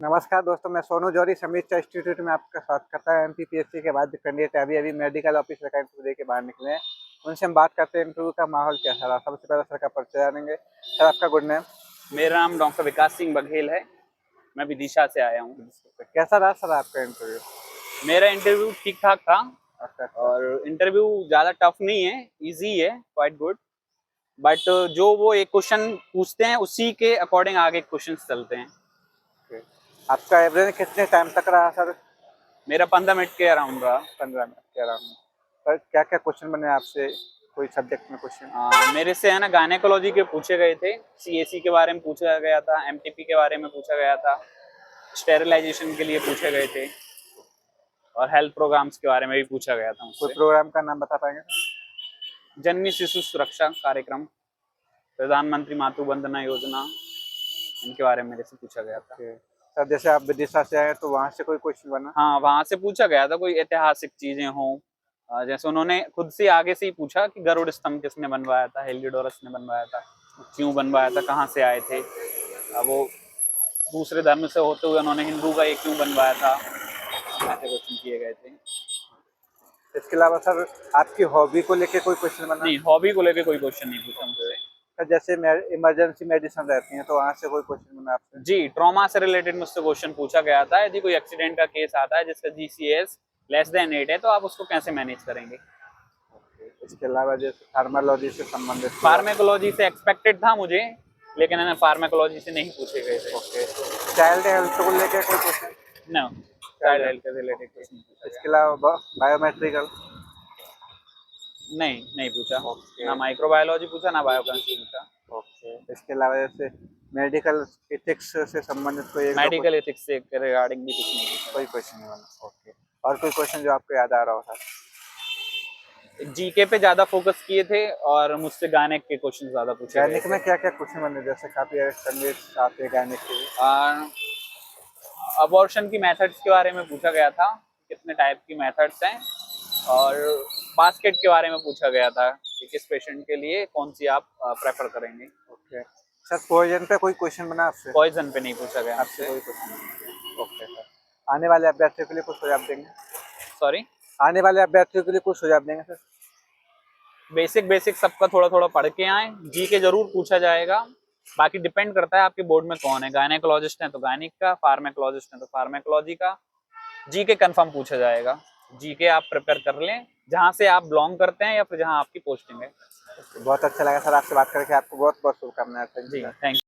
नमस्कार दोस्तों, मैं सोनू जौहरी समीक्षा इंस्टीट्यूट में आपका स्वागत करता हूँ। एमपीपीएससी के बाद कैंडिडेट अभी मेडिकल ऑफिसर का इंटरव्यू दे के बाहर निकले हैं। उनसे हम बात करते हैं इंटरव्यू का माहौल कैसा रहा। सबसे पहले सर का परिचय जानेंगे। सर, आपका गुड नेम? मेरा नाम डॉक्टर विकास सिंह बघेल है। मैं विदिशा से आया हूँ। कैसा रहा सर आपका इंटरव्यू? मेरा इंटरव्यू ठीक ठाक था। अच्छा। और इंटरव्यू ज़्यादा टफ नहीं है, इजी है, क्वाइट गुड। बट जो वो एक क्वेश्चन पूछते हैं उसी के अकॉर्डिंग आगे क्वेश्चंस चलते हैं। आपका एवरेज कितने टाइम तक रहा सर? मेरा 15 मिनट के अराउंड रहा। 15 मिनट के अराउंड। सर, क्या क्या क्वेश्चन बने आपसे? कोई सब्जेक्ट में क्वेश्चन? मेरे से है ना गायनेकोलॉजी के पूछे गए थे, सीएसी के बारे में पूछा गया था, एमटीपी के बारे में पूछा गया था, स्टेरिलाइजेशन के लिए पूछे गए थे और हेल्थ प्रोग्राम्स के बारे में भी पूछा गया था मुझसे। कोई प्रोग्राम का नाम बता पाएंगे? जननी शिशु सुरक्षा कार्यक्रम, प्रधानमंत्री मातृ वंदना योजना, इनके बारे में मेरे से पूछा गया था। सर, जैसे आप विदिशा से आए तो वहाँ से कोई क्वेश्चन बना? हाँ, वहाँ से पूछा गया था कोई ऐतिहासिक चीजें हों। जैसे उन्होंने खुद से आगे से ही पूछा कि गरुड़ स्तंभ किसने बनवाया था, हेलियोडोरस ने बनवाया था, क्यों बनवाया था, कहाँ से आए थे। वो दूसरे धर्म से होते हुए उन्होंने हिंदू का ये क्यों बनवाया था, ऐसे क्वेश्चन किए गए थे। इसके अलावा सर, आपकी हॉबी को लेके कोई क्वेश्चन बना? नहीं, हॉबी को लेके कोई क्वेश्चन नहीं पूछा मुझसे। सर, जैसे इमरजेंसी मेडिसिन रहती हैं तो वहाँ से कोई क्वेश्चन बना आपसे? जी, ट्रॉमा से रिलेटेड मुझसे क्वेश्चन पूछा गया था। यदि कोई एक्सीडेंट का केस आता है जिसका जीसीएस लेस देन 8 है तो आप उसको कैसे मैनेज करेंगे। इसके अलावा जैसे फार्माकोलॉजी से संबंधित? फार्मेकोलॉजी से एक्सपेक्टेड था मुझे, लेकिन है ना फार्मेकोलॉजी से नहीं पूछे गए थे। ओके। चाइल्ड हेल्थ को लेके कोई क्वेश्चन? नो, चाइल्ड हेल्थ से रिलेटेड कुछ नहीं पूछा इसके अलावा बायोमेट्रिकल? नहीं पूछा। ना माइक्रोबायोलॉजी पूछा, ना बायोकेमिस्ट्री पूछा। ओके। इसके अलावा जैसे मेडिकल एथिक्स से संबंधित कोई मेडिकल एथिक्स से रिगार्डिंग भी कुछ नहीं पूछा। कोई क्वेश्चन नहीं बना? ओके। और कोई क्वेश्चन जो आपको याद आ रहा हो सर? जीके पे ज्यादा फोकस किए थे और मुझसे गायनेक के क्वेश्चन ज्यादा पूछे गए गायनिक में क्या क्या क्वेश्चन बने? जैसे काफी कैंडिडेट्स आते हैं गायनिक के लिए। अबॉर्शन की मेथड्स के बारे में पूछा गया था, कितने टाइप की मेथड्स हैं, और बास्केट के बारे में पूछा गया था कि किस पेशेंट के लिए कौन सी आप प्रेफर करेंगे। ओके सर, पॉइजन पे कोई क्वेश्चन बना आपसे? पॉइजन पे नहीं पूछा गया आपसे कोई क्वेश्चन? Okay sir. आने वाले अभ्यर्थियों के लिए कुछ सुझाव देंगे? सॉरी, आने वाले अभ्यर्थियों के लिए कुछ सुझाव देंगे सर? बेसिक सबका थोड़ा थोड़ा पढ़ के आए। जी के जरूर पूछा जाएगा, बाकी डिपेंड करता है आपके बोर्ड में कौन है। गायनेकोलॉजिस्ट है तो गायनिक का, फार्मेकोलॉजिस्ट है तो फार्मेकोलॉजी का। जी के कंफर्म पूछा जाएगा। जी के आप प्रिपेयर कर लें जहाँ से आप बिलोंग करते हैं या फिर जहाँ आपकी पोस्टिंग है। बहुत अच्छा लगा सर आपसे बात करके। आपको बहुत बहुत शुभकामनाएं। जी, थैंक यू।